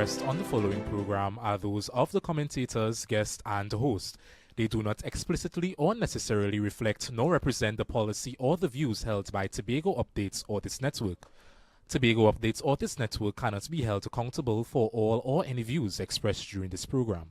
expressed on the following program are those of the commentators, guest, and host. They do not explicitly or necessarily reflect nor represent the policy or the views held by Tobago Updates or this network. Tobago Updates or this network cannot be held accountable for all or any views expressed during this program.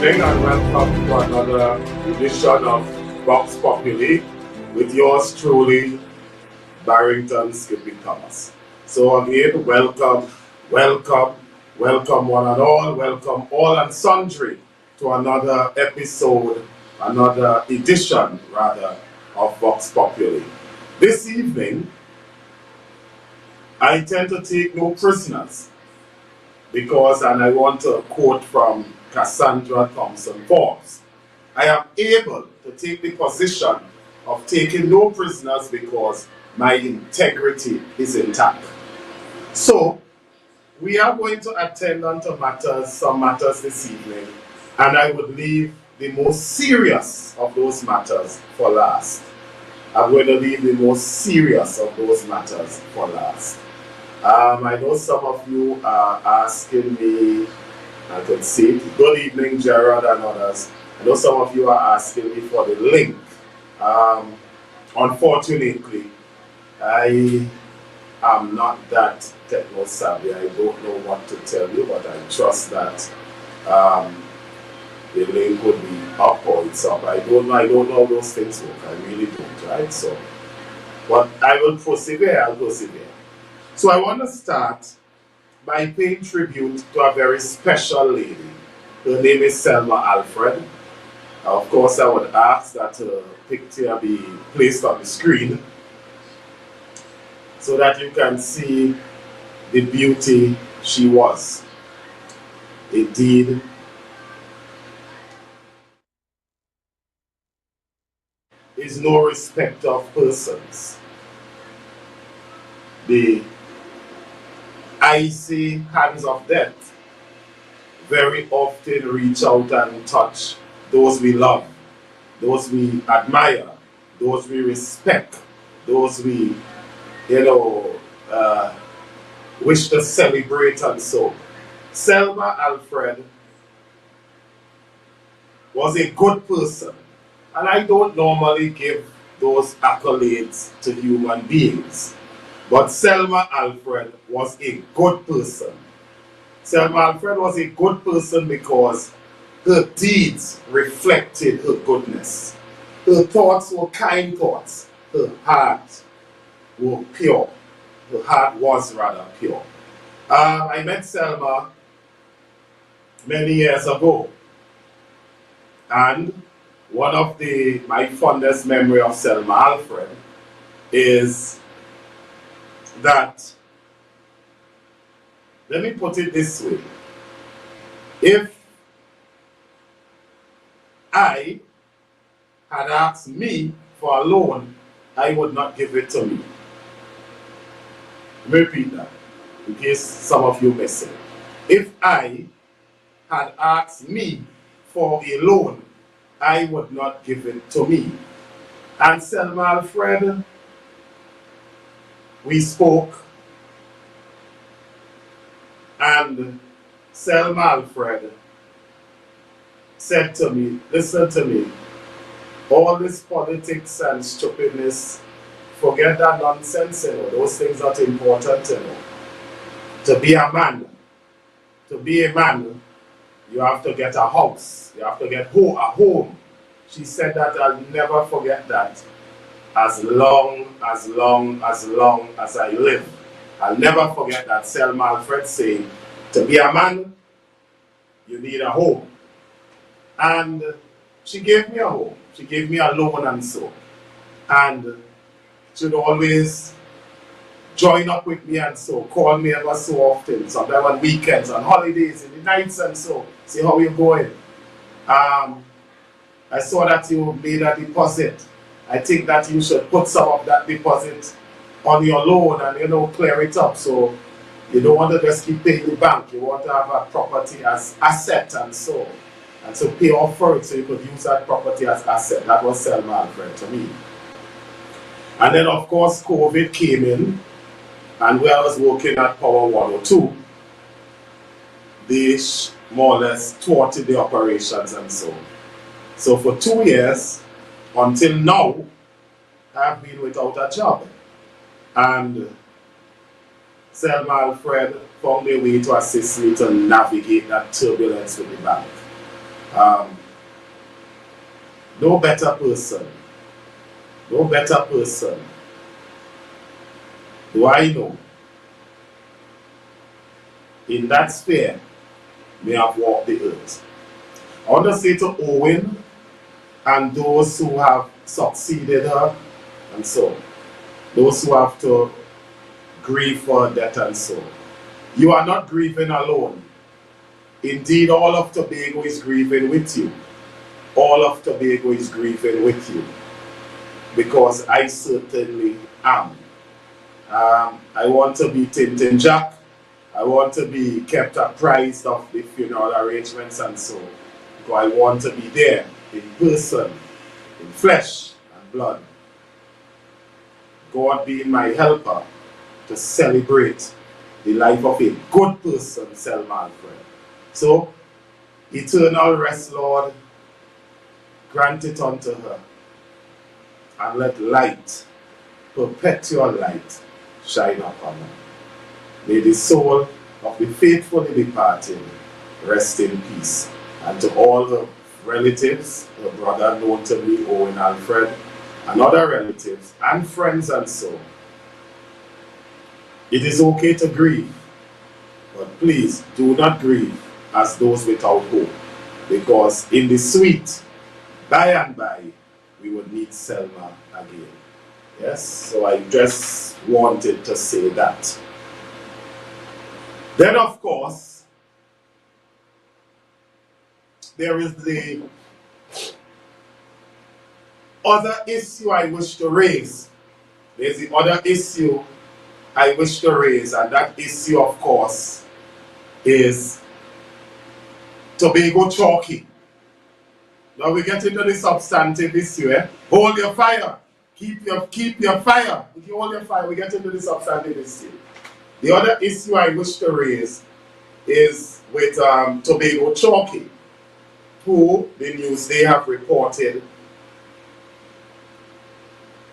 And welcome to another edition of Vox Populi with yours truly, Barrington Skippy Thomas. So again, welcome one and all, welcome all and sundry to another episode, another edition rather, of Vox Populi. This evening, I intend to take no prisoners because, and I want to quote from Cassandra Thompson Forbes, I am able to take the position of taking no prisoners because my integrity is intact. So, we are going to attend on to some matters this evening, and I would leave the most serious of those matters for last. I'm going to leave the most serious of those matters for last. I know some of you are asking me, I could see it. Good evening, Gerard and others. I know some of you are asking me for the link. Unfortunately, I am not that techno-savvy. I don't know what to tell you, but I trust that the link would be up or it's up. I don't know how those things work. I really don't, right? So, but I will persevere. I'll persevere. So I want to start by paying tribute to a very special lady. Her name is Selma Alfred. Of course, I would ask that her picture be placed on the screen so that you can see the beauty she was. Indeed, is no respecter of persons. The icy hands of death very often reach out and touch those we love, those we admire, those we respect, those we, wish to celebrate and so. Selma Alfred was a good person, and I don't normally give those accolades to human beings. But Selma Alfred was a good person. Selma Alfred was a good person because her deeds reflected her goodness. Her thoughts were kind thoughts. Her heart were pure. Her heart was rather pure. I met Selma many years ago. And one of my fondest memory of Selma Alfred is that, let me put it this way, if I had asked me for a loan, I would not give it to me. Let me repeat that, in case some of you miss it. If I had asked me for a loan, I would not give it to me. And Selma Alfred, we spoke, and Selma Alfred said to me, listen to me, all this politics and stupidness, forget that nonsense, those things are important, To be a man, you have to get a house, you have to get a home. She said that, I'll never forget that. As long as I live. I'll never forget that. Selma Alfred saying, to be a man, you need a home. And she gave me a home. She gave me a loan and so. And she'd always join up with me and so, call me ever so often, sometimes on weekends, on holidays, in the nights and so, see how you're going. I saw that you made a deposit. I think that you should put some of that deposit on your loan and, you know, clear it up. So you don't want to just keep paying the bank. You want to have a property as asset and so. And so pay off for it so you could use that property as asset. That was Selma Alfred to me. And then of course COVID came in, and where I was working at Power 102, they more or less thwarted the operations and so. So for 2 years, until now, I've been without a job. And Selma Alfred found a way to assist me to navigate that turbulence with the bank. No better person do I know in that sphere may have walked the earth. I want to say to Owen and those who have succeeded her and so, those who have to grieve for death and so, you are not grieving alone. Indeed, all of Tobago is grieving with you. All of Tobago is grieving with you, because I certainly am. I want to be Tintin Jack. I want to be kept apprised of the funeral arrangements and so, because I want to be there in person, in flesh and blood. God being my helper to celebrate the life of a good person, Selma Alfred. So, eternal rest, Lord, grant it unto her, and let light, perpetual light, shine upon her. May the soul of the faithfully departed rest in peace. And to all the relatives, the brother known to me, Owen Alfred, and other relatives and friends and so, it is okay to grieve, but please do not grieve as those without hope, because in the sweet, by and by, we would meet Selma again. Yes, so I just wanted to say that. Then of course, there is the other issue I wish to raise. There's the other issue I wish to raise, and that issue of course is Tobago Chalky. Now we get into the substantive issue. Hold your fire. Keep your fire. If you hold your fire, we get into the substantive issue. The other issue I wish to raise is with Tobago Chalky, who the news they have reported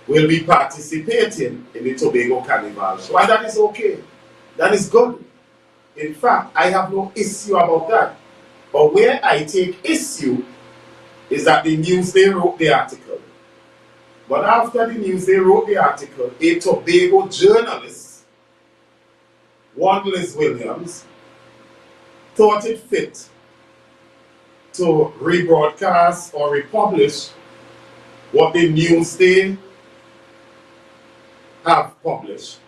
will be participating in the Tobago Carnival show. And that is okay. That is good. In fact, I have no issue about that. But where I take issue is that the news they wrote the article. But after the news they wrote the article, a Tobago journalist, one Liz Williams, thought it fit to rebroadcast or republish what the news they have published.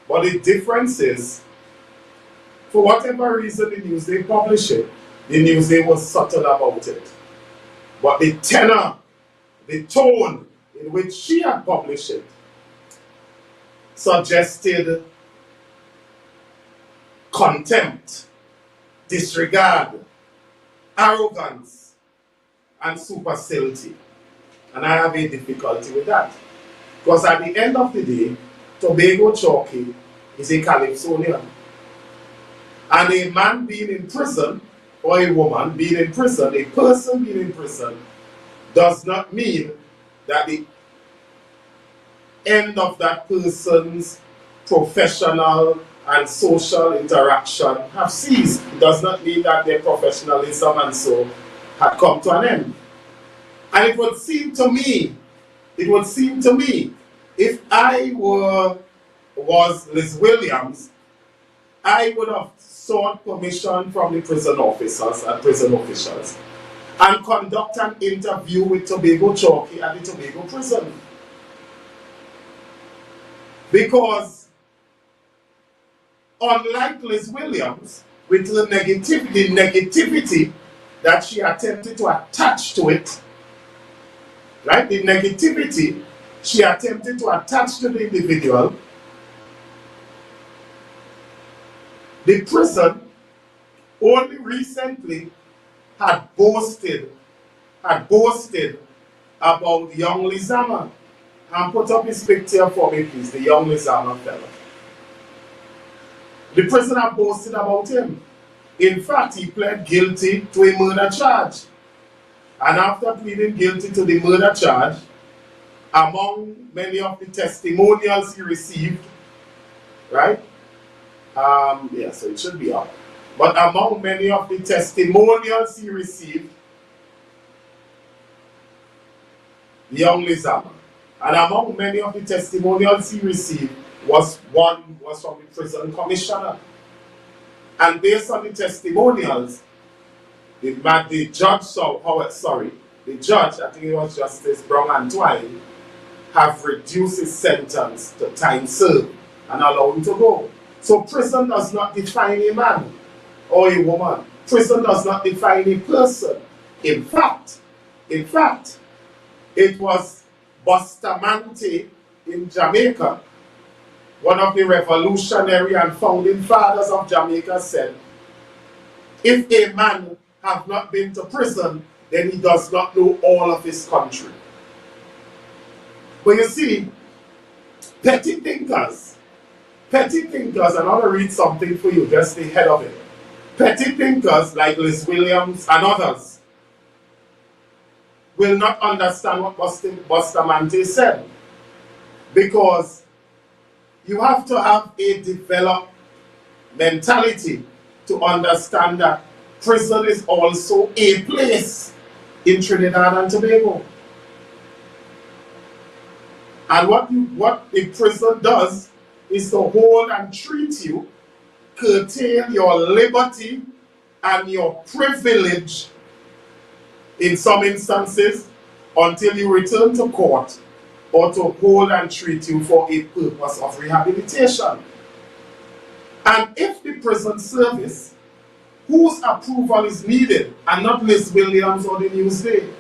But the difference is, for whatever reason the news they publish it, the news they was subtle about it. But the tenor, the tone in which she had published it, suggested contempt, disregard, arrogance, and supercility. And I have a difficulty with that. Because at the end of the day, Tobago Chalky is a Calypsonian. And a man being in prison, or a woman being in prison, a person being in prison, does not mean that the end of that person's professional and social interaction have ceased. It does not mean that their professionalism and so had come to an end. And it would seem to me, if I was Liz Williams, I would have sought permission from the prison officers and prison officials and conduct an interview with Tobago Chalky at the Tobago prison. Because unlike Liz Williams, with the negativity that she attempted to attach to it, right? The negativity she attempted to attach to the individual. The prison only recently had boasted about young Lizama. And put up his picture for me, please, the young Lizama fellow. The prison had boasted about him. In fact, he pled guilty to a murder charge. And after pleading guilty to the murder charge, among many of the testimonials he received, right? Yeah, so it should be up. But among many of the testimonials he received, the young Lizama, and among many of the testimonials he received was from the prison commissioner. And based on the testimonials, the judge, I think it was Justice Brown and Twine, have reduced his sentence to time served and allowed him to go. So prison does not define a man or a woman. Prison does not define a person. In fact, it was Bustamante in Jamaica, one of the revolutionary and founding fathers of Jamaica, said, if a man have not been to prison, then he does not know all of his country. But you see, petty thinkers, and I want to read something for you, just the head of it. Petty thinkers like Liz Williams and others will not understand what Bustamante said, because you have to have a developed mentality to understand that prison is also a place in Trinidad and Tobago. And what a prison does is to hold and treat you, curtail your liberty and your privilege in some instances until you return to court, or to hold and treat you for a purpose of rehabilitation. And if the prison service, whose approval is needed, and not Liz Williams or the Newsday,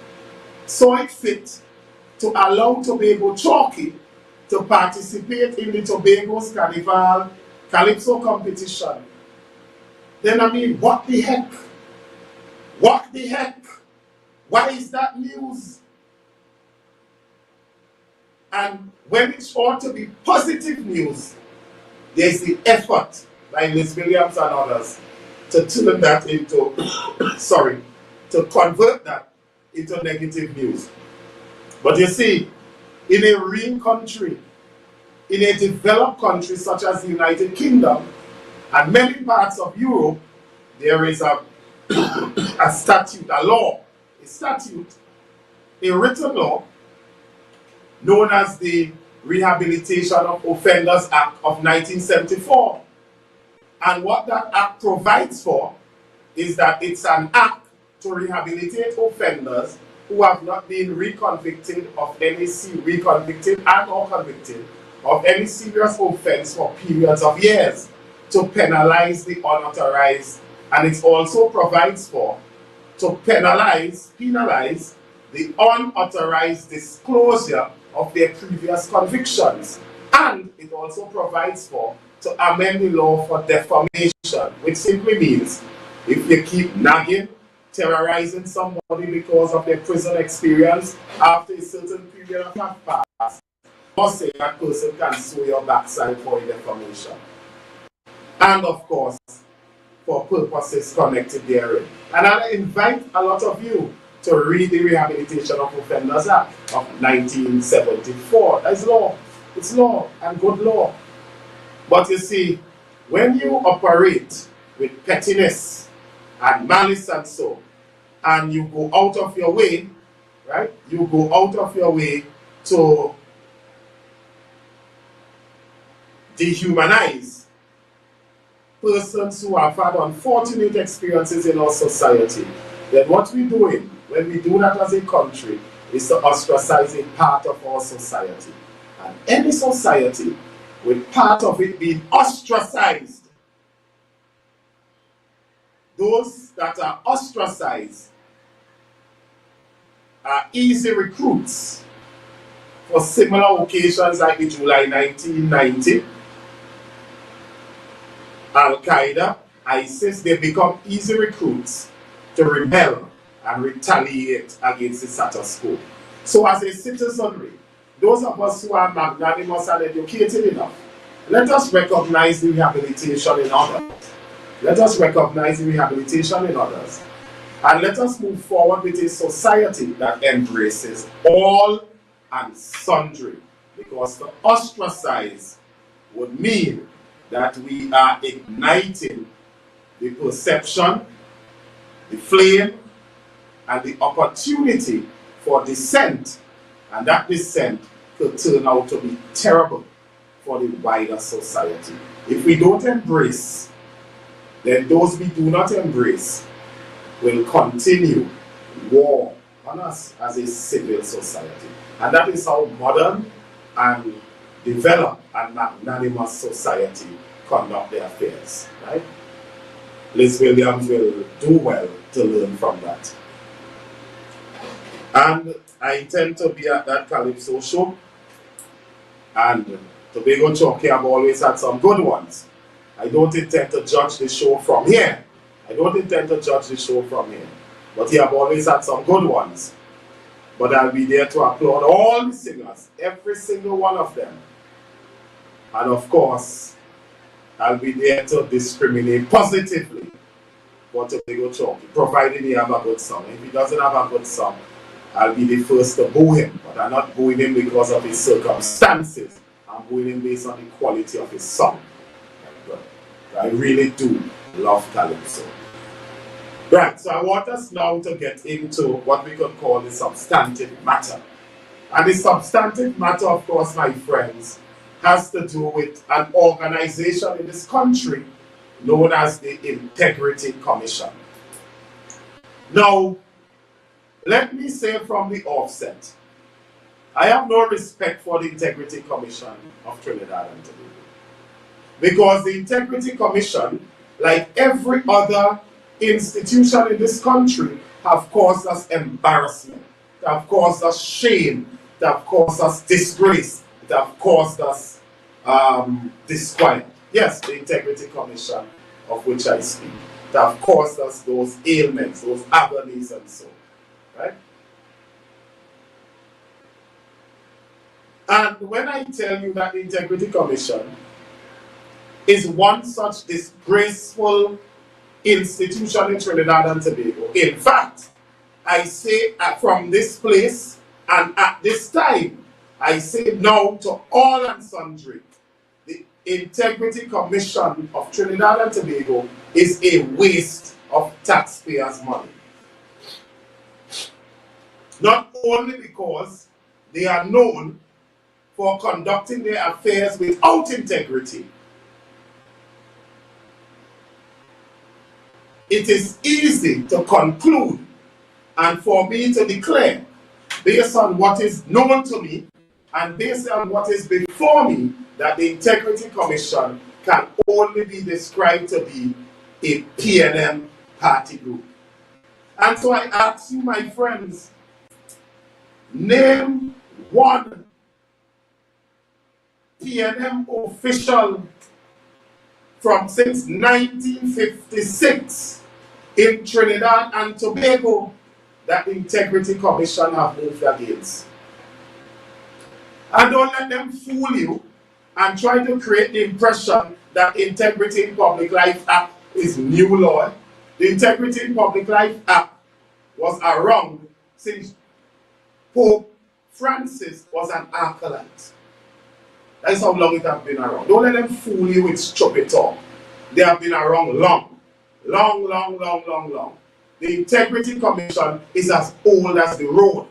saw it fit to allow Tobago Chalky to participate in the Tobago's Carnival Calypso competition, then I mean, what the heck? What the heck? Why is that news? And when it ought to be positive news, there's the effort by Liz Williams and others to turn that into, to convert that into negative news. But you see, in a real country, in a developed country such as the United Kingdom and many parts of Europe, there is a statute, a written law known as the Rehabilitation of Offenders Act of 1974. And what that act provides for is that it's an act to rehabilitate offenders who have not been convicted and or convicted of any serious offense for periods of years, to penalize the unauthorized. And it also provides for to penalize the unauthorized disclosure of their previous convictions. And it also provides for to amend the law for defamation, which simply means if you keep nagging, terrorizing somebody because of their prison experience, after a certain period of time passed, or say that person can sue your backside for a defamation. And of course, for purposes connected therein. And I invite a lot of you to read the Rehabilitation of Offenders Act of 1974. That's law. It's law and good law. But you see, when you operate with pettiness and malice and so, and you go out of your way, right? You go out of your way to dehumanize persons who have had unfortunate experiences in our society, then what we're doing when we do that as a country is to ostracize a part of our society. And any society with part of it being ostracized, those that are ostracized are easy recruits for similar occasions like the July 1990, Al-Qaeda, ISIS. They become easy recruits to rebel and retaliate against the status quo. So as a citizenry, those of us who are magnanimous and educated enough, let us recognize the rehabilitation in others. Let us recognize the rehabilitation in others. And let us move forward with a society that embraces all and sundry. Because to ostracize would mean that we are igniting the perception, the flame, and the opportunity for dissent. And that dissent could turn out to be terrible for the wider society. If we don't embrace, then those we do not embrace will continue war on us as a civil society. And that is how modern and developed and magnanimous society conduct their affairs. Right? Liz Williams will do well to learn from that. And I intend to be at that Calypso show. And Tobago Chockey have always had some good ones. I don't intend to judge the show from here. But he have always had some good ones. But I'll be there to applaud all the singers, every single one of them. And of course, I'll be there to discriminate positively for Tobago Chockey, provided he have a good song. If he doesn't have a good song, I'll be the first to boo him. But I'm not booing him because of his circumstances. I'm booing him based on the quality of his song. I really do love Calypso. Right, so I want us now to get into what we could call the substantive matter. And the substantive matter, of course, my friends, has to do with an organization in this country known as the Integrity Commission. Now, let me say from the offset, I have no respect for the Integrity Commission of Trinidad and Tobago. Because the Integrity Commission, like every other institution in this country, have caused us embarrassment, they have caused us shame, they have caused us disgrace, they have caused us disquiet. Yes, the Integrity Commission of which I speak, they have caused us those ailments, those agonies and so, right? And when I tell you that the Integrity Commission is one such disgraceful institution in Trinidad and Tobago. In fact, I say from this place and at this time, I say now to all and sundry, the Integrity Commission of Trinidad and Tobago is a waste of taxpayers' money. Not only because they are known for conducting their affairs without integrity. It is easy to conclude and for me to declare, based on what is known to me and based on what is before me, that the Integrity Commission can only be described to be a PNM party group. And so I ask you, my friends, name one PNM official from since 1956 in Trinidad and Tobago that the Integrity Commission have moved against. And don't let them fool you and try to create the impression that Integrity in Public Life Act is new law. The Integrity in Public Life Act was around since Pope Francis was an acolyte. That's how long it has been around. Don't let them fool you with stupid talk. They have been around long. Long. The Integrity Commission is as old as the road.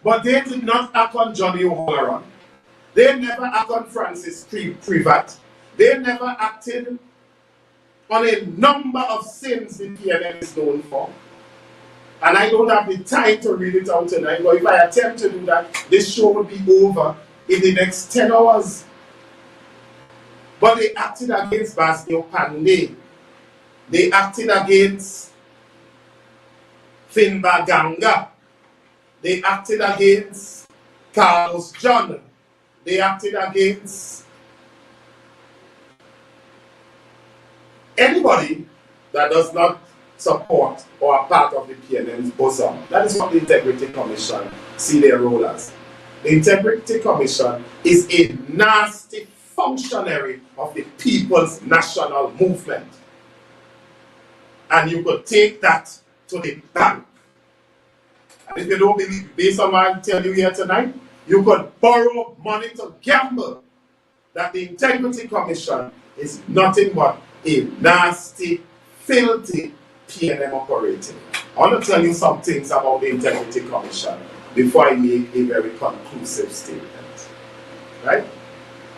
But they did not act on Johnny O'Halloran. They never acted on Francis Privat. They never acted on a number of sins the PNM is known for. And I don't have the time to read it out tonight, but if I attempt to do that, this show will be over in the next 10 hours. But they acted against Basnio Pandey. They acted against Finbaganga. They acted against Carlos John. They acted against anybody that does not support or are part of the PNM's bosom. That is what the Integrity Commission see their role as. The Integrity Commission is a nasty functionary of the People's National Movement. And you could take that to the bank. And if you don't believe, based on what I tell you here tonight, you could borrow money to gamble that the Integrity Commission is nothing but a nasty, filthy PNM operating. I want to tell you some things about the Integrity Commission before I make a very conclusive statement. Right?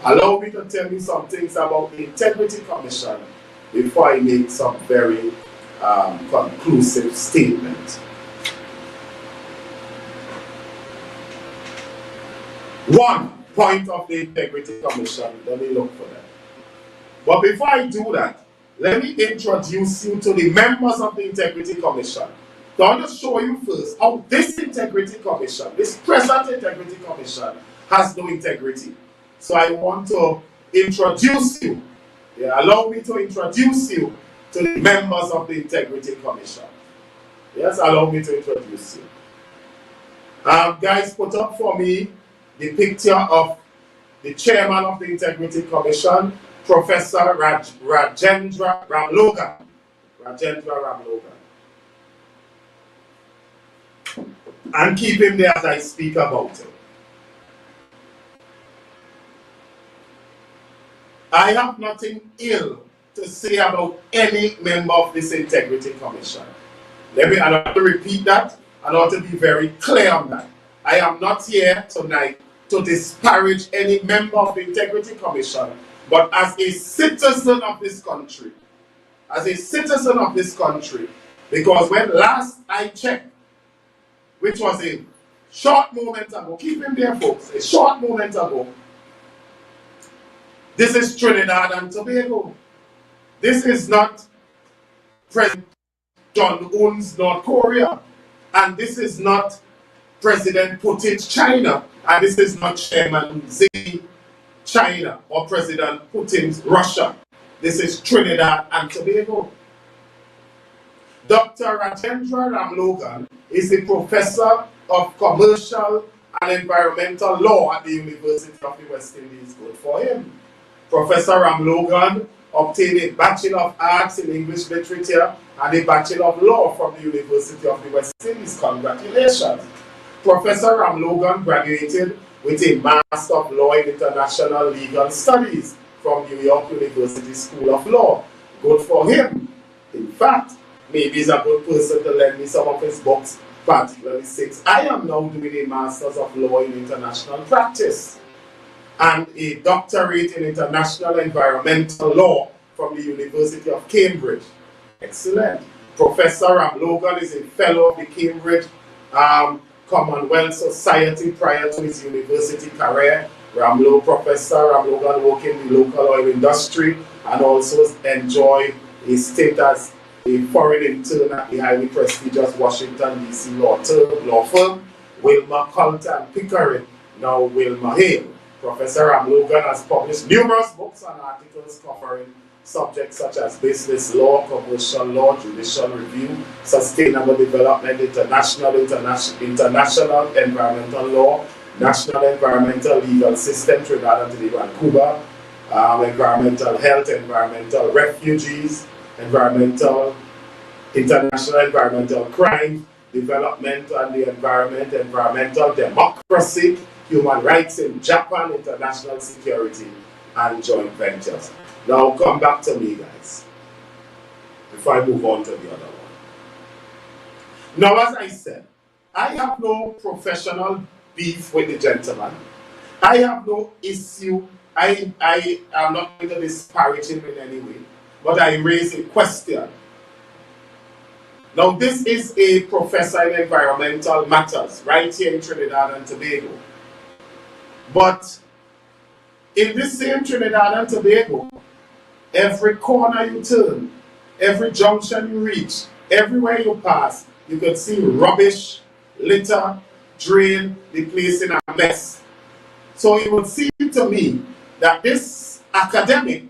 Allow me to tell you some things about the Integrity Commission before I make some very conclusive statement. One point of the Integrity Commission, let me look for that. But before I do that, let me introduce you to the members of the Integrity Commission. So I want to show you first how this Integrity Commission, this present Integrity Commission, has no integrity. So I want to introduce you, allow me to introduce you to the members of the Integrity Commission. Yes, allow me to introduce you. Guys, put up for me the picture of the chairman of the Integrity Commission, Professor Rajendra Ramlogan. Rajendra Ramlogan. And keep him there as I speak about him. I have nothing ill to say about any member of this Integrity Commission. I want to repeat that, and I want to be very clear on that. I am not here tonight to disparage any member of the Integrity Commission, but as a citizen of this country, because when last I checked, which was a short moment ago, keep him there folks, a short moment ago, this is Trinidad and Tobago. This is not President John Un's North Korea, and this is not President Putin's China, and this is not Chairman Xi China or President Putin's Russia. This is Trinidad and Tobago. Dr. Rajendra Ramlogan is a professor of commercial and environmental law at the University of the West Indies. Good for him. Professor Ramlogan obtained a Bachelor of Arts in English Literature and a Bachelor of Law from the University of the West Indies. Congratulations. Professor Ramlogan graduated with a Master of Law in International Legal Studies from New York University School of Law. Good for him. In fact, maybe he's a good person to lend me some of his books, particularly since I am now doing a Master's of Law in International Practice and a doctorate in International Environmental Law from the University of Cambridge. Excellent. Professor Ramlogan is a fellow of the Cambridge Commonwealth Society prior to his university career. Professor Ramlogan worked in the local oil industry and also enjoyed a stint as a foreign intern at the highly prestigious Washington, D.C. law firm, Wilmer Coulter and Pickering, now Wilmer Hale. Professor Ramlogan has published numerous books and articles covering subjects such as business law, commercial law, judicial review, sustainable development, international environmental law, national environmental legal system, Trinidad and Tobago and Cuba, environmental health, environmental refugees, international environmental crime, development and the environment, environmental democracy, human rights in Japan, international security, and joint ventures. Now come back to me, guys, before I move on to the other one. Now, as I said, I have no professional beef with the gentleman. I have no issue. I am not going to disparage him in any way, but I raise a question. Now, this is a professor in environmental matters right here in Trinidad and Tobago. But in this same Trinidad and Tobago, every corner you turn, every junction you reach, everywhere you pass, you could see rubbish, litter, drain, the place in a mess. So it would seem to me that this academic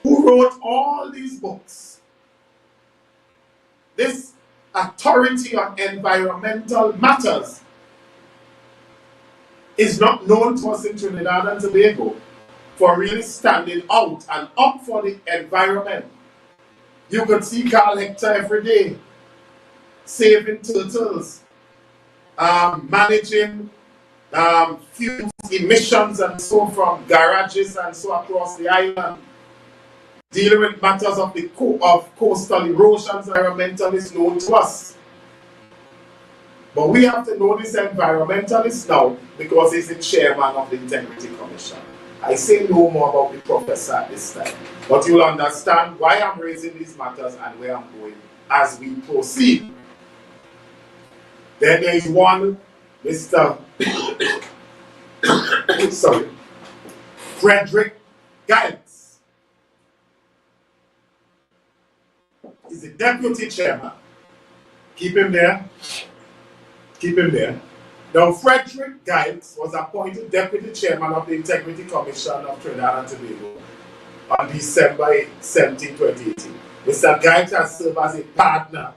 who wrote all these books, this authority on environmental matters, is not known to us in Trinidad and Tobago for really standing out and up for the environment. You could see Carl Hector every day saving turtles, managing fuel emissions and so from garages and so across the island, dealing with matters of the coastal erosions. Environmental is known to us. But we have to know this environmentalist now because he's the chairman of the Integrity Commission. I say no more about the professor at this time, but you'll understand why I'm raising these matters and where I'm going as we proceed. Then there is one, Mr. sorry, Frederick Giles. He's the deputy chairman. Keep him there. Keep him there. Now, Frederick Giles was appointed deputy chairman of the Integrity Commission of Trinidad and Tobago on December 17, 2018. Mr. Giles has served as a partner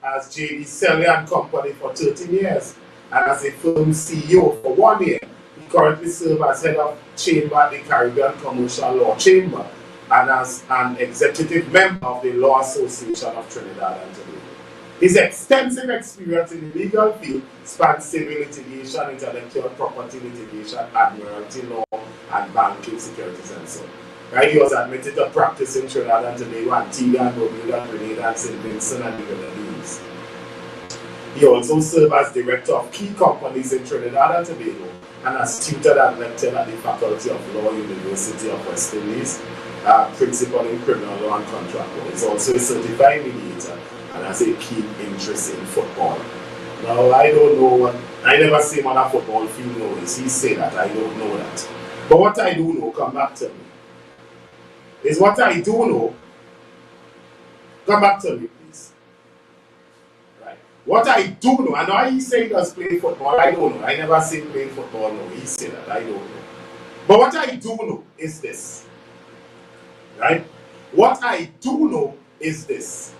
as J.D. Sellier and Company for 13 years and as a firm CEO for 1 year. He currently serves as head of chamber at the Caribbean Commercial Law Chamber and as an executive member of the Law Association of Trinidad and Tobago. His extensive experience in the legal field spans civil litigation, intellectual property litigation, admiralty law, and banking, securities, and so on. Right? He was admitted to practice in Trinidad and Tobago, Antigua and Barbuda, Grenada, and St. Vincent and the Grenadines. He also served as director of key companies in Trinidad and Tobago and has tutored and lectured at the Faculty of Law, University of West Indies, principal in criminal law and contract law. He's also a certified mediator and has a keen interest in football. Now, I don't know what, I never see him on a football field, no, is he say that, I don't know that. But what I do know, come back to me, is what I do know, come back to me, please. Right. What I do know, I know he say he does play football, I don't know, I never see him playing football, no, he say that, I don't know. But what I do know is this, right? What I do know is this.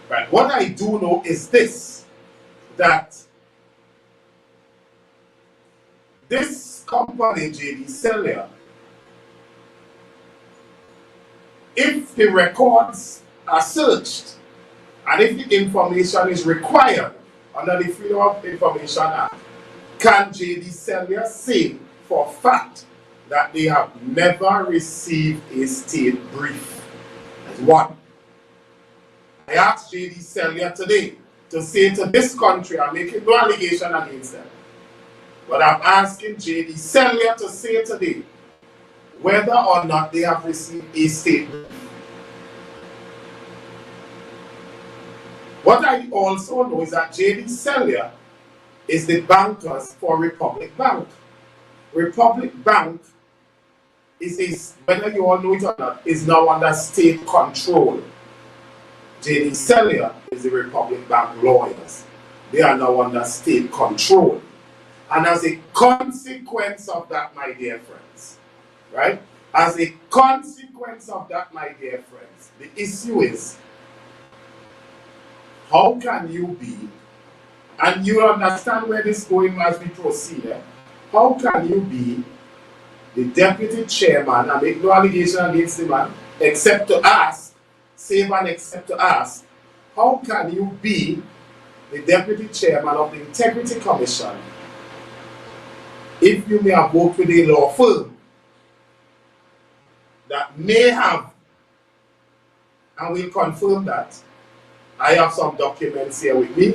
Right. What I do know is this, that this company, J.D. Sellier, if the records are searched and if the information is required under the Freedom of Information Act, can J.D. Sellier say for a fact that they have never received a state brief? That's one. I asked J.D. Sellier today to say to this country, I'm making no allegation against them, but I'm asking J.D. Sellier to say today whether or not they have received a statement. What I also know is that J.D. Sellier is the bankers for Republic Bank. Republic Bank is, whether you all know it or not, is now under state control. J.D. Sellier is the Republic Bank lawyers. They are now under state control. And as a consequence of that, my dear friends, right? As a consequence of that, my dear friends, the issue is, how can you be, and you understand where this is going as we proceed, how can you be the deputy chairman and make no allegation against the man, except to ask, save and except to ask, how can you be the deputy chairman of the Integrity Commission if you may have worked with a law firm that may have, and we'll confirm that, I have some documents here with me,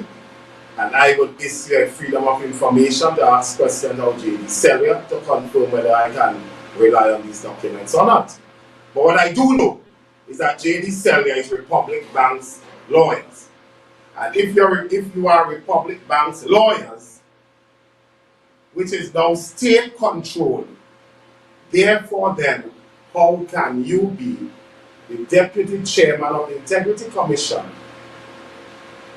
and I would issue a freedom of information to ask questions of J.D. Sellier to confirm whether I can rely on these documents or not. But what I do know is that J.D. Sellier is Republic Bank's lawyers. And if you are Republic Bank's lawyers, which is now state controlled, therefore then, how can you be the deputy chairman of the Integrity Commission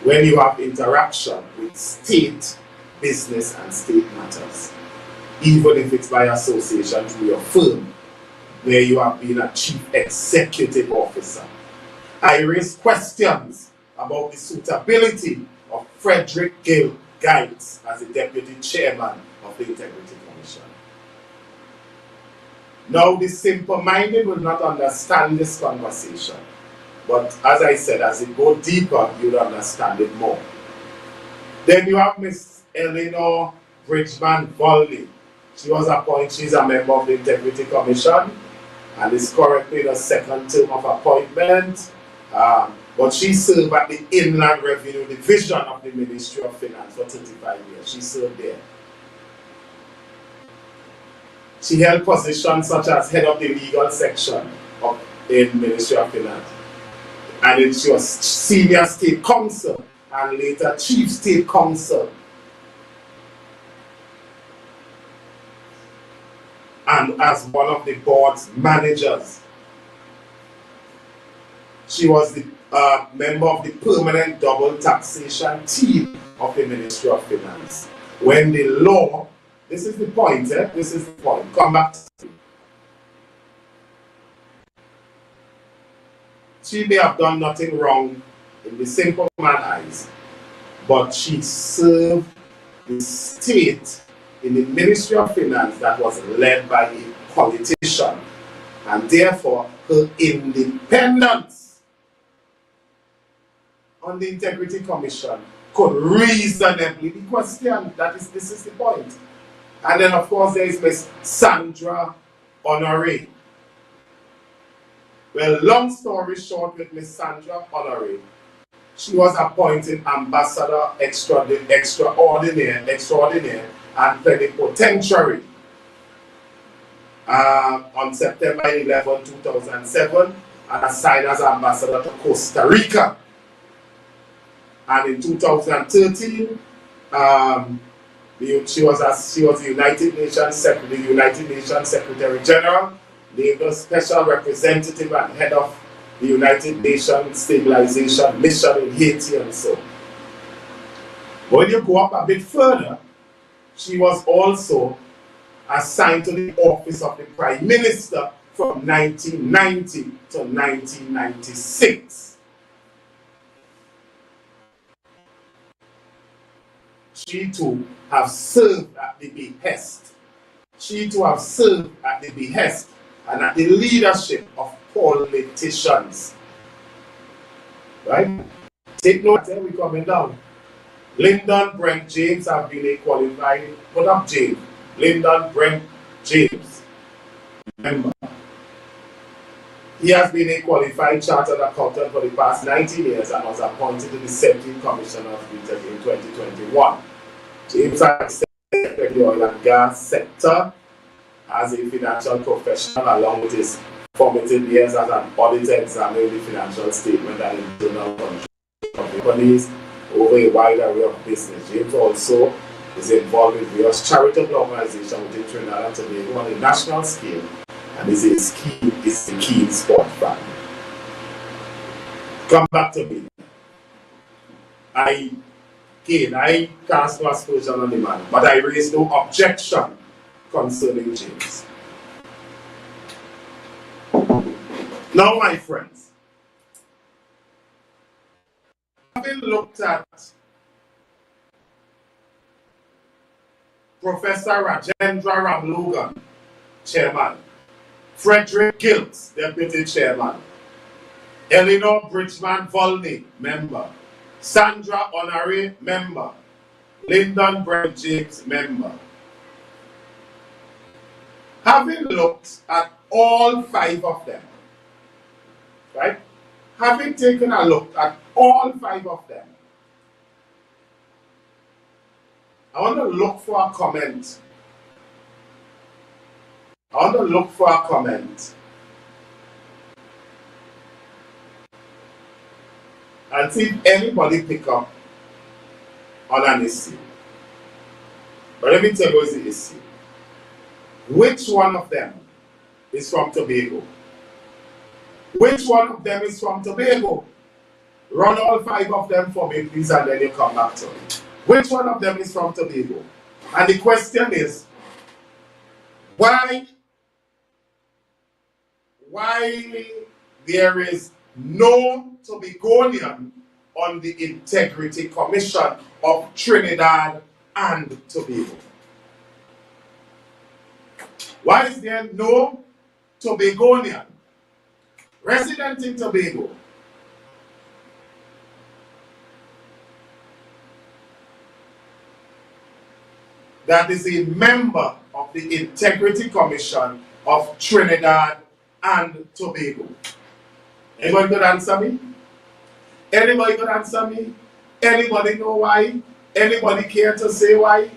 when you have interaction with state business and state matters, even if it's by association through your firm, where you have been a chief executive officer? I raise questions about the suitability of Frederick Giles as the deputy chairman of the Integrity Commission. Now, the simple-minded will not understand this conversation, but as I said, as it goes deeper, you'll understand it more. Then you have Miss Eleanor Bridgman Volney. She was appointed, she's a member of the Integrity Commission, and is currently in a second term of appointment. But she served at the Inland Revenue Division of the Ministry of Finance for 35 years. She served there. She held positions such as head of the legal section in Ministry of Finance. And then she was senior state counsel and later chief state counsel. And as one of the board's managers. She was the member of the permanent double taxation team of the Ministry of Finance. When the law, this is the point, this is the point, come back to it. She may have done nothing wrong in the simple man's eyes, but she served the state in the Ministry of Finance that was led by a politician, and therefore her independence on the Integrity Commission could reasonably be questioned. This is the point. And then of course there is Miss Sandra Honoré. Well, long story short, with Miss Sandra Honoré, she was appointed Ambassador Extraordinaire and Plenipotentiary on September 11, 2007, and assigned as Ambassador to Costa Rica. And in 2013, she was the United Nations Secretary General, named as Special Representative and Head of the United Nations Stabilization Mission in Haiti and so. When you go up a bit further, she was also assigned to the office of the Prime Minister from 1990 to 1996. She too have served at the behest. She too have served at the behest and at the leadership of politicians. Right? Take note, we're coming down. Lyndon Brent James have been a qualified, put up James. Lyndon Brent James. Remember. He has been a qualified chartered accountant for the past 19 years and was appointed to the 17th Commissioner of Integrity in 2021. James has the oil and gas sector as a financial professional, along with his formative years as an auditor examining the financial statement and internal control of companies over a wide array of business. James also is involved with various charitable organizations within Trinidad and Tobago on a national scale, and is a key sport fan. Come back to me. I cast no aspersion on the man, but I raise no objection concerning James. Now, my friends, having looked at Professor Rajendra Ramlogan, Chairman, Frederick Giles, Deputy Chairman, Eleanor Bridgman Volney, Member, Sandra Honoré, Member, Lyndon Brent James, Member. Having looked at all 5 of them, right? Having taken a look at all 5 of them, I want to look for a comment. and see if anybody pick up on an issue. But let me tell you what's the issue. Which one of them is from Tobago? Which one of them is from Tobago? Run all 5 of them for me, please, and then you come back to me. Which one of them is from Tobago? And the question is, why there is no Tobagonian on the Integrity Commission of Trinidad and Tobago? Why is there no Tobagonian resident in Tobago that is a member of the Integrity Commission of Trinidad and Tobago? Anybody could answer me? Anybody could answer me? Anybody know why? Anybody care to say why?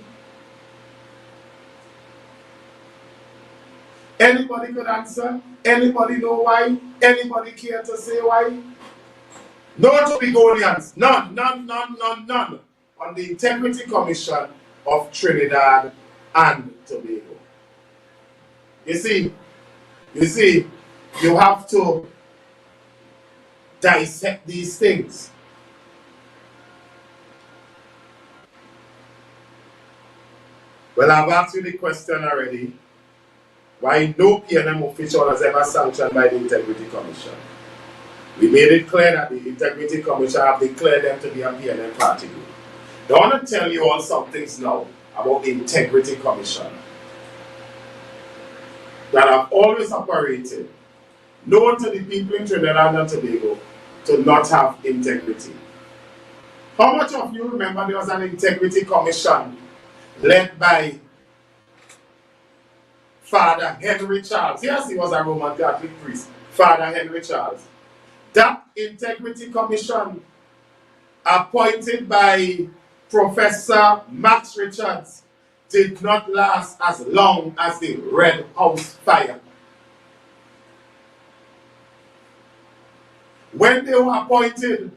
Anybody could answer? Anybody know why? Anybody care to say why? No Tobagonians, none on the Integrity Commission of Trinidad and Tobago. You see, you have to dissect these things. Well, I've asked you the question already. Why no PNM official has ever sanctioned by the Integrity Commission? We made it clear that the Integrity Commission have declared them to be a PNM party group. I want to tell you all some things now about the Integrity Commission that have always operated, known to the people in Trinidad and Tobago to not have integrity. How much of you remember there was an Integrity Commission led by Father Henry Charles? Yes, he was a Roman Catholic priest, Father Henry Charles. That Integrity Commission, appointed by Professor Max Richards, did not last as long as the Red House fire. When they were appointed,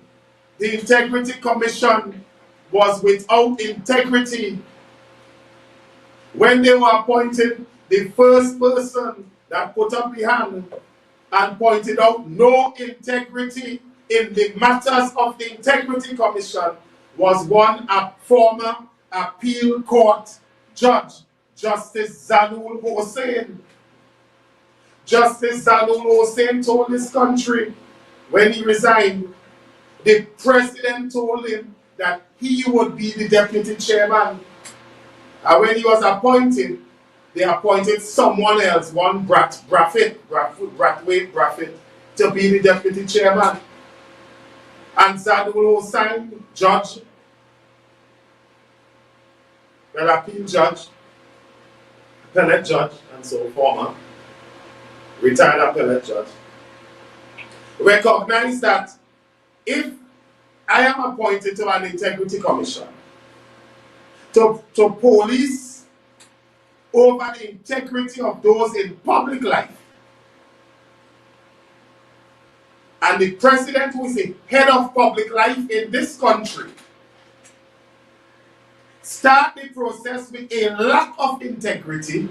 the Integrity Commission was without integrity. When they were appointed, the first person that put up the hand and pointed out no integrity in the matters of the Integrity Commission was a former appeal court judge, Justice Zanul Hossain. Justice Zanul Hossain told this country when he resigned, the president told him that he would be the deputy chairman. And when he was appointed, they appointed someone else, one Brathwaite Brathwaite, to be the deputy chairman. And Zanul Hossain, judge, an appeal judge, appellate judge, and so former, retired appellate judge, recognized that if I am appointed to an Integrity Commission to police over the integrity of those in public life, and the president, who is the head of public life in this country, start the process with a lack of integrity,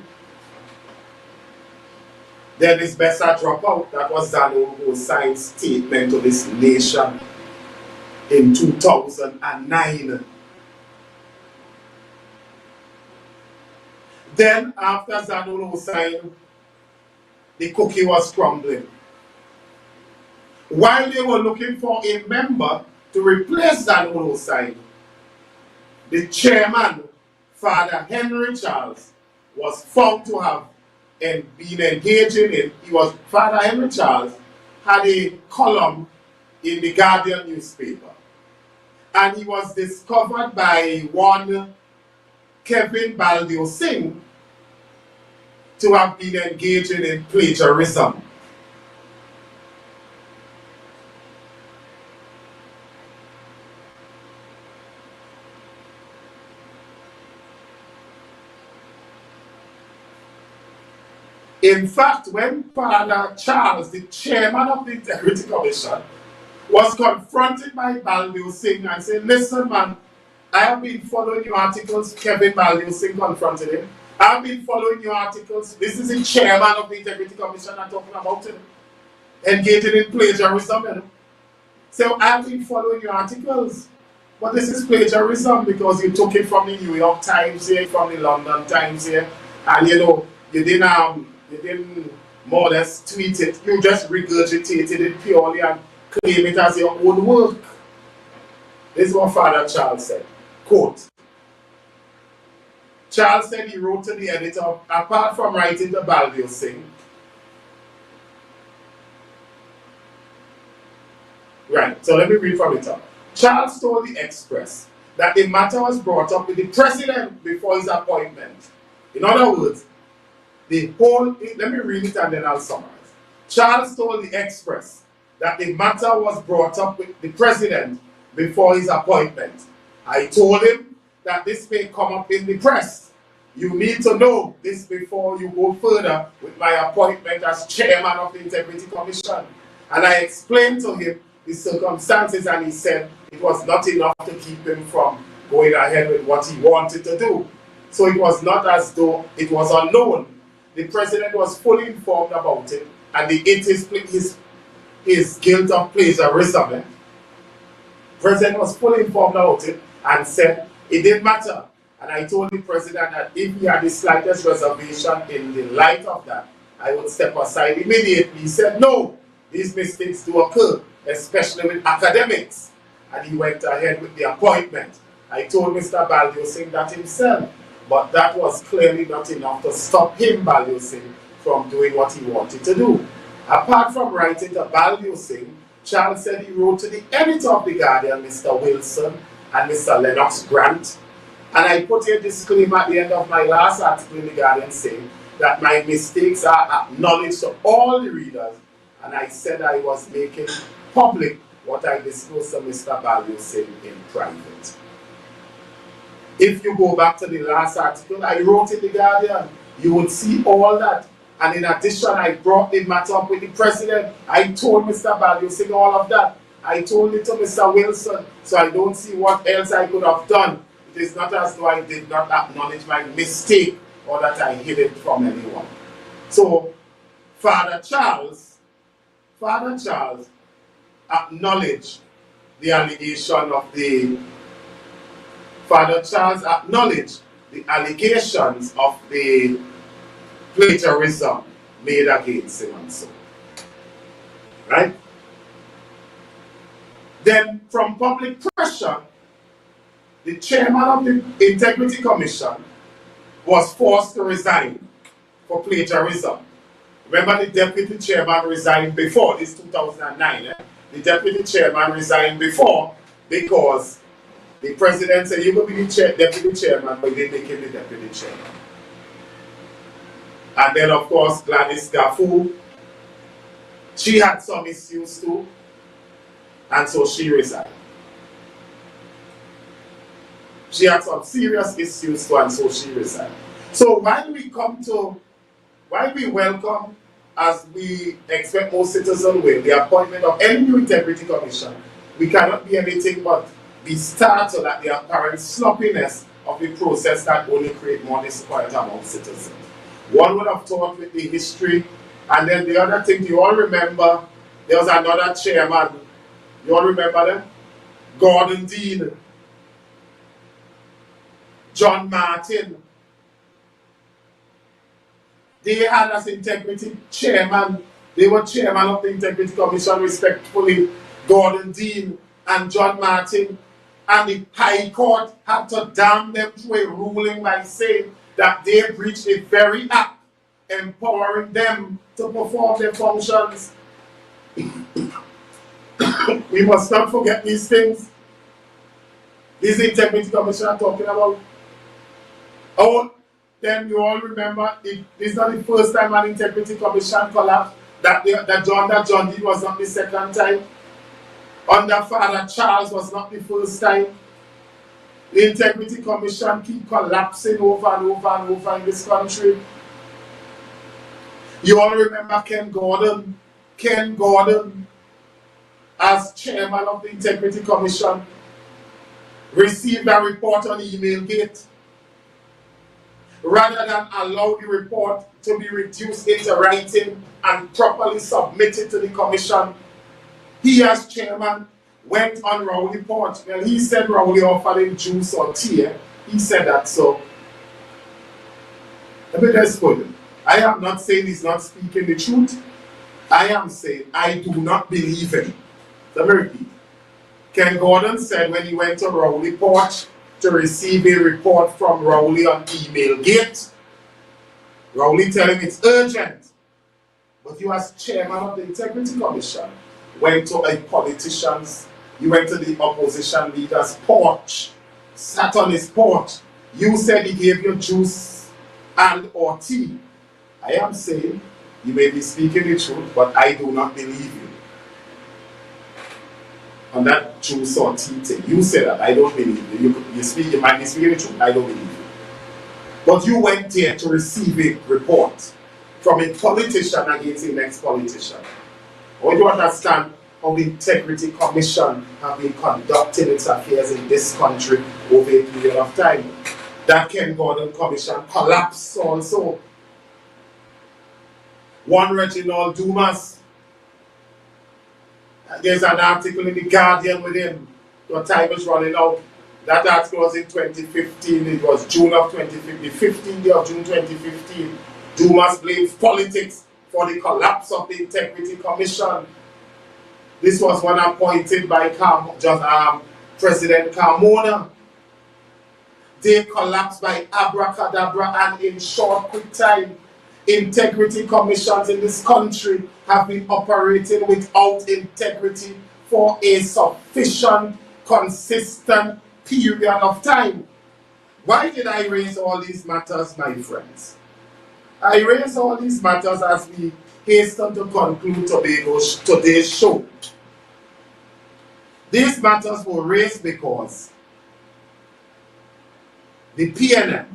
then it's best I drop out. That was Zanul Hossein's statement to this nation in 2009. Then, after Zanul Hossain, the cookie was crumbling. While they were looking for a member to replace Zanul Hossain, the chairman, Father Henry Charles, was found to have been engaging in, Father Henry Charles had a column in the Guardian newspaper. And he was discovered by one Kevin Baldio Singh to have been engaging in plagiarism. In fact, when Father Charles, the chairman of the Integrity Commission, was confronted by Baldew Singh and said, listen man, I have been following your articles. Kevin Baldew Singh confronted him. I've been following your articles. This is the chairman of the Integrity Commission I'm talking about it. Engaging in plagiarism. You know? So I've been following your articles. But this is plagiarism because you took it from the New York Times here, from the London Times here, and you know, you didn't more or less tweet it, you just regurgitated it purely and claim it as your own work. This is what Father Charles said. Quote. Charles said he wrote to the editor, apart from writing to Baldew Singh. Right, so let me read from the top. Charles told the Express that the matter was brought up with the president before his appointment. In other words, let me read it and then I'll summarize. Charles told the Express that the matter was brought up with the president before his appointment. I told him that this may come up in the press. You need to know this before you go further with my appointment as chairman of the Integrity Commission. And I explained to him the circumstances, and he said it was not enough to keep him from going ahead with what he wanted to do. So it was not as though it was unknown. The president was fully informed about it, and his guilt of plagiarism. The president was fully informed about it and said it didn't matter. And I told the president that if he had the slightest reservation in the light of that, I would step aside immediately. He said, no, these mistakes do occur, especially with academics. And he went ahead with the appointment. I told Mr. Baldew Singh that himself, but that was clearly not enough to stop him, Baldew Singh, from doing what he wanted to do. Apart from writing to Baldew Singh, Charles said he wrote to the editor of The Guardian, Mr. Wilson, and Mr. Lennox Grant. And I put a disclaimer at the end of my last article in The Guardian saying that my mistakes are acknowledged to all the readers, and I said I was making public what I disclosed to Mr. Baldew Singh in private. If you go back to the last article I wrote in The Guardian, you would see all that. And in addition, I brought the matter up with the president. I told Mr. Baldew Singh all of that. I told it to Mr. Wilson, so I don't see what else I could have done. It is not as though I did not acknowledge my mistake or that I hid it from anyone. So, Father Charles acknowledged the allegation of Father Charles acknowledged the allegations of the plagiarism made against him and so. Right? Then, from public pressure, the chairman of the Integrity Commission was forced to resign for plagiarism. Remember, the deputy chairman resigned before, this 2009. The deputy chairman resigned before because the president said, you will be the deputy chairman, but they make him the deputy chairman. And then, of course, Gladys Gafu, she had some issues too, and so she resigned. She had some serious issues too, and so she resigned. So while we welcome, as we expect most citizens will, the appointment of any new Integrity Commission, we cannot be anything but be startled at the apparent sloppiness of the process that only create more disquiet among citizens. One would have thought with the history, and then the other thing, do you all remember, there was another chairman, you all remember them? Gordon Dean, John Martin. They had as integrity chairman, they were chairman of the Integrity Commission respectfully, Gordon Dean and John Martin, and the High Court had to damn them to a ruling by saying that they breached the very act empowering them to perform their functions. We must not forget these things. This Integrity Commission I'm talking about. Oh, then you all remember, this is not the first time an Integrity Commission collapsed, that John Dean was not the second time. Under Father Charles was not the first time. The Integrity Commission keep collapsing over and over and over in this country. You all remember Ken Gordon, as chairman of the Integrity Commission, received a report on email gate, rather than allow the report to be reduced into writing and properly submitted to the commission, he as chairman went on Rowley Port. Well, he said Rowley offered him juice or tea. He said that, so let me just put it. I am not saying he's not speaking the truth. I am saying I do not believe him. Let me repeat. Ken Gordon said when he went to Rowley Port to receive a report from Rowley on email gate, Rowley tell him it's urgent. But you as chairman of the Integrity Commission went to a politician's, you went to the opposition leader's porch, sat on his porch. You said he gave you juice and or tea. I am saying you may be speaking the truth, but I do not believe you. On that juice or tea thing, you said that, I don't believe you. You might be speaking the truth, I don't believe you. But you went there to receive a report from a politician against the next politician. I want you to understand how the Integrity Commission have been conducting its affairs in this country over a period of time. That Ken Gordon Commission collapsed also. One Reginald Dumas, there's an article in the Guardian with him. Your time is running out. That article was in 2015. It was June of 2015, the 15th day of June 2015. Dumas blames politics for the collapse of the Integrity Commission. This was one appointed by President Carmona. They collapsed by abracadabra, and in short, quick time. Integrity commissions in this country have been operating without integrity for a sufficient, consistent period of time. Why did I raise all these matters, my friends? I raise all these matters as we hasten to conclude today's show. These matters were raised because the PNM,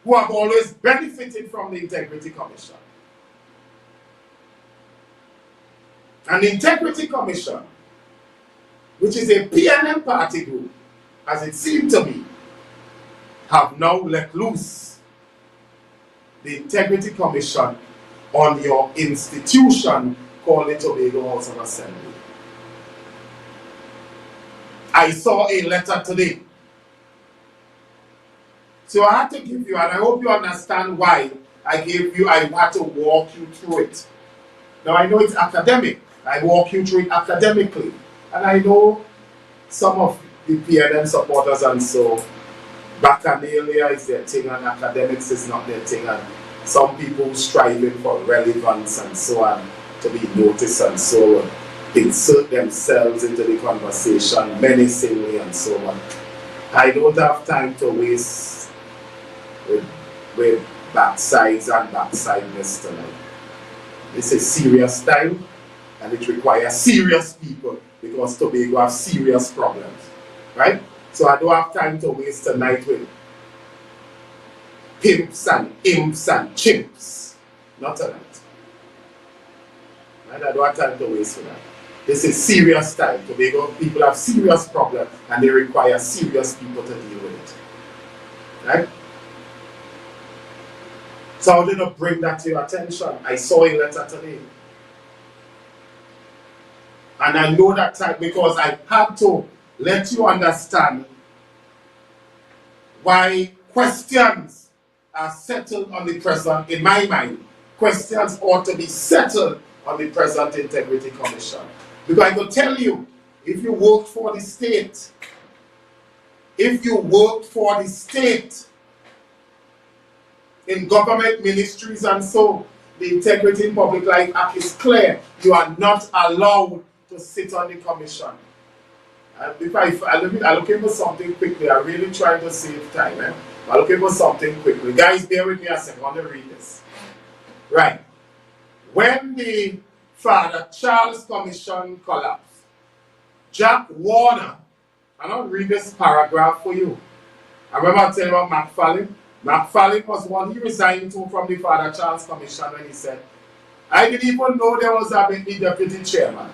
who have always benefited from the Integrity Commission. And the Integrity Commission, which is a PNM party group, as it seemed to me, have now let loose the Integrity Commission on your institution called the Tobago House of Assembly. I saw a letter today. So I had to give you, and I hope you understand why I had to walk you through it. Now I know it's academic. I walk you through it academically. And I know some of the PNM supporters and so, bacchanalia is their thing and academics is not their thing. And some people striving for relevance and so on, to be noticed and so on, insert themselves into the conversation menacingly and so on. I don't have time to waste with backsides and backsideness tonight. This is serious time and it requires serious people because Tobago have serious problems, right? So I don't have time to waste tonight with pimps and imps and chimps. Not tonight. Right? I don't have time to waste with that. This is serious time. Tobago people have serious problems and they require serious people to deal with it. Right? So I wanted to bring that to your attention. I saw a letter today. And I know that time because I had to let you understand why questions are settled on the present, in my mind, questions ought to be settled on the present Integrity Commission. Because I could tell you, if you worked for the state, in government ministries and so, the Integrity in Public Life Act is clear. You are not allowed to sit on the commission. And I'm looking for something quickly. I'm really trying to save time. I'm looking for something quickly. Guys, bear with me a second. I want to read this. Right. When the Father Charles Commission collapsed, Jack Warner, and I'll read this paragraph for you. I remember telling you about McFarlane. McFarlane was one he resigned to from the Father Charles Commission when he said, I didn't even know there was a deputy chairman.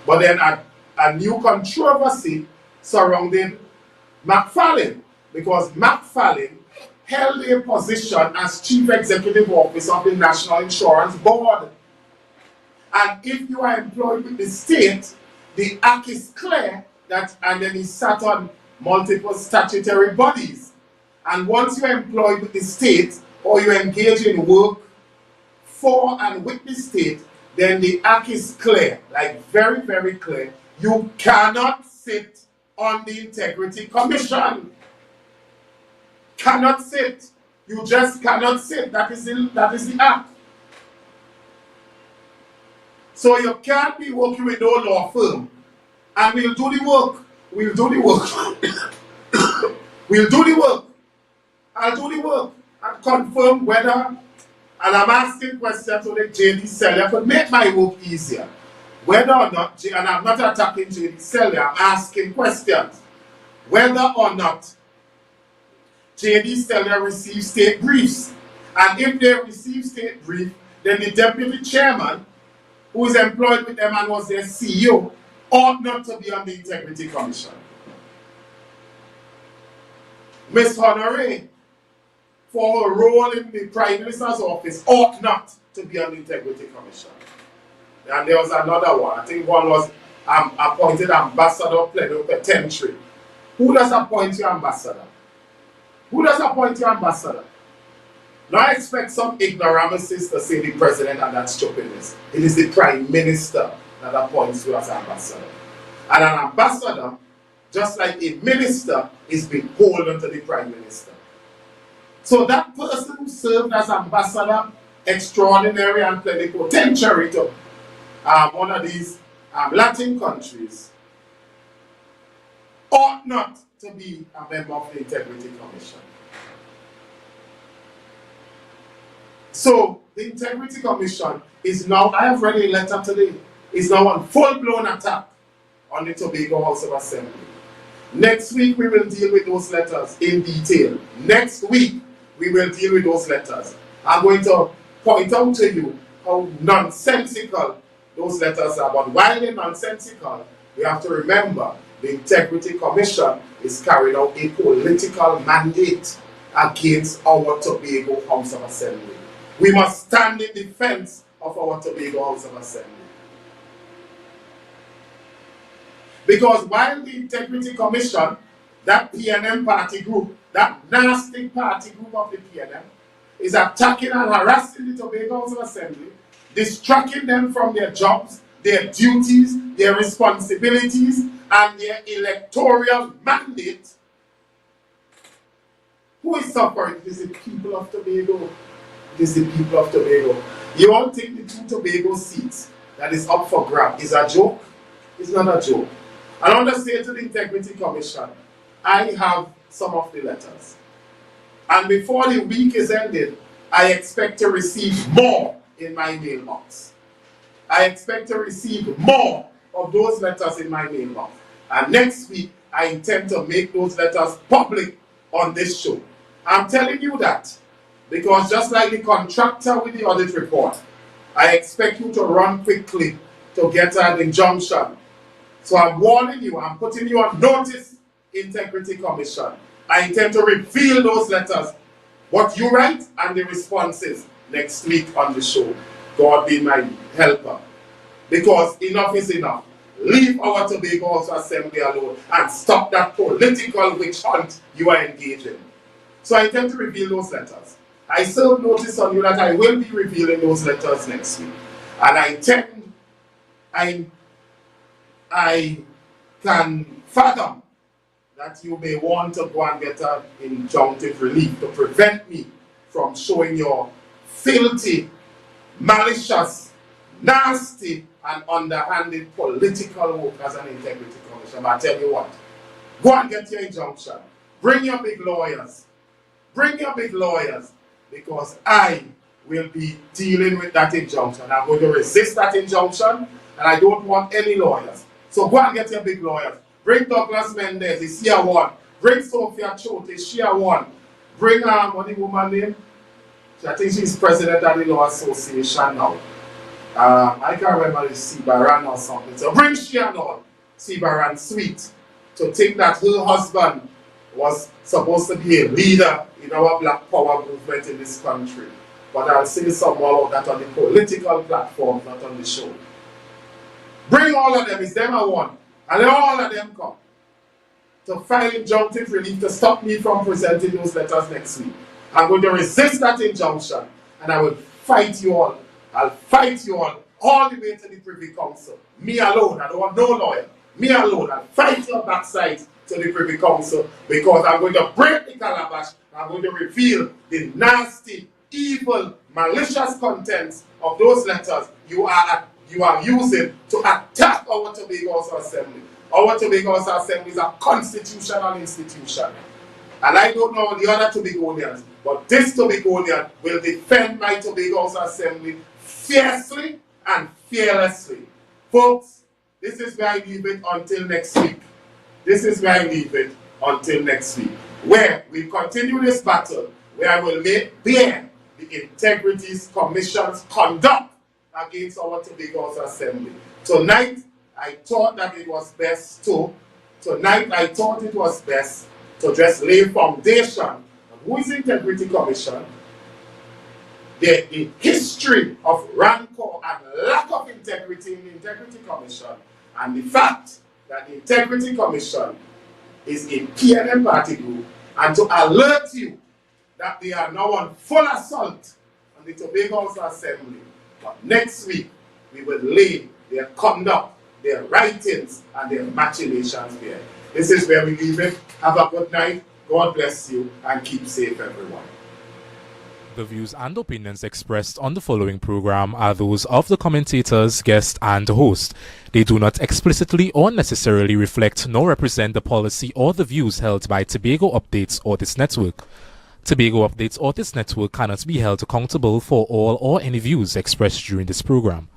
But then a new controversy surrounded McFarlane, because McFarlane held a position as Chief Executive Officer of the National Insurance Board. And if you are employed with the state, the act is clear that, and then he sat on multiple statutory bodies. And once you're employed with the state, or you engage in work for and with the state, then the act is clear, like very, very clear. You cannot sit on the Integrity Commission. Cannot sit. You just cannot sit. That is the act. So you can't be working with no law firm. And we'll do the work. We'll do the work. We'll do the work. I'll do the work and confirm whether, and I'm asking questions so that J.D. Sellier could make my work easier. Whether or not, and I'm not attacking J.D. Sellier, I'm asking questions. Whether or not J.D. Sellier receives state briefs. And if they receive state brief, then the deputy chairman, who is employed with them and was their CEO, ought not to be on the Integrity Commission. Ms. Honoré, for her role in the Prime Minister's office, ought not to be on the Integrity Commission. And there was another one. I think one was appointed ambassador plenipotentiary. Who does appoint your ambassador? Who does appoint your ambassador? Now I expect some ignoramuses to say the president, and that's stupidness. It is the Prime Minister that appoints you as ambassador. And an ambassador, just like a minister, is beholden to the Prime Minister. So that person who served as ambassador extraordinary and plenipotentiary to one of these Latin countries ought not to be a member of the Integrity Commission. So the Integrity Commission is now, I have read a letter today, is now on full-blown attack on the Tobago House of Assembly. Next week we will deal with those letters in detail. Next week we will deal with those letters. I'm going to point out to you how nonsensical those letters are. But while they're nonsensical, we have to remember the Integrity Commission is carrying out a political mandate against our Tobago House of Assembly. We must stand in defense of our Tobago House of Assembly. Because while the Integrity Commission, that PNM party group, that nasty party group of the PNM, is attacking and harassing the Tobago House of Assembly, distracting them from their jobs, their duties, their responsibilities, and their electoral mandate, who is suffering? It is the people of Tobago. It is the people of Tobago. You all think the 2 Tobago seats that is up for grab is a joke? It's not a joke. I want to say to the Integrity Commission, I have some of the letters. And before the week is ended, I expect to receive more in my mailbox. I expect to receive more of those letters in my mailbox. And next week, I intend to make those letters public on this show. I'm telling you that because just like the contractor with the audit report, I expect you to run quickly to get an injunction. So I'm warning you, I'm putting you on notice, Integrity Commission. I intend to reveal those letters, what you write and the responses next week on the show. God be my helper. Because enough is enough. Leave our Tobago House Assembly alone and stop that political witch hunt you are engaged in. So I intend to reveal those letters. I serve notice on you that I will be revealing those letters next week. And I intend, I can fathom that you may want to go and get an injunctive relief to prevent me from showing your filthy, malicious, nasty, and underhanded political work as an Integrity Commission. But I tell you what, go and get your injunction. Bring your big lawyers. Bring your big lawyers, because I will be dealing with that injunction. I'm going to resist that injunction, and I don't want any lawyers. So go and get your big lawyers. Bring Douglas Mendez, is here one. Bring Sophia Chote, is here one. bring what the woman name? I think she's president of the Law Association now. I can't remember if Sibaran or something. So bring she and all, Sibaran Sweet, to think that her husband was supposed to be a leader in our Black Power movement in this country. But I'll say some more of that on the political platform, not on the show. Bring all of them, it's them I want. And then all of them come to file injunctive relief to stop me from presenting those letters next week. I'm going to resist that injunction and I will fight you all. I'll fight you all the way to the Privy Council. Me alone, I don't want no lawyer. Me alone, I'll fight your backside to the Privy Council because I'm going to break the calabash. I'm going to reveal the nasty, evil, malicious contents of those letters you are using to attack our Tobago House Assembly. Our Tobago House Assembly is a constitutional institution. And I don't know the other Tobagonians, but this Tobagonian will defend my Tobago House Assembly fiercely and fearlessly. Folks, this is where I leave it until next week. This is where I leave it until next week, where we continue this battle, where I will make bare the Integrities Commission's conduct against our Tobago House Assembly. Tonight, I thought it was best to just lay foundation on who is the Integrity Commission, the history of rancor and lack of integrity in the Integrity Commission, and the fact that the Integrity Commission is a PNM party group, and to alert you that they are now on full assault on the Tobago House Assembly. But next week, we will lay their conduct, their writings, and their machinations there. This is where we leave it. Have a good night. God bless you, and keep safe, everyone. The views and opinions expressed on the following program are those of the commentators, guest, and host. They do not explicitly or necessarily reflect nor represent the policy or the views held by Tobago Updates or this network. Tobago Updates or this network cannot be held accountable for all or any views expressed during this program.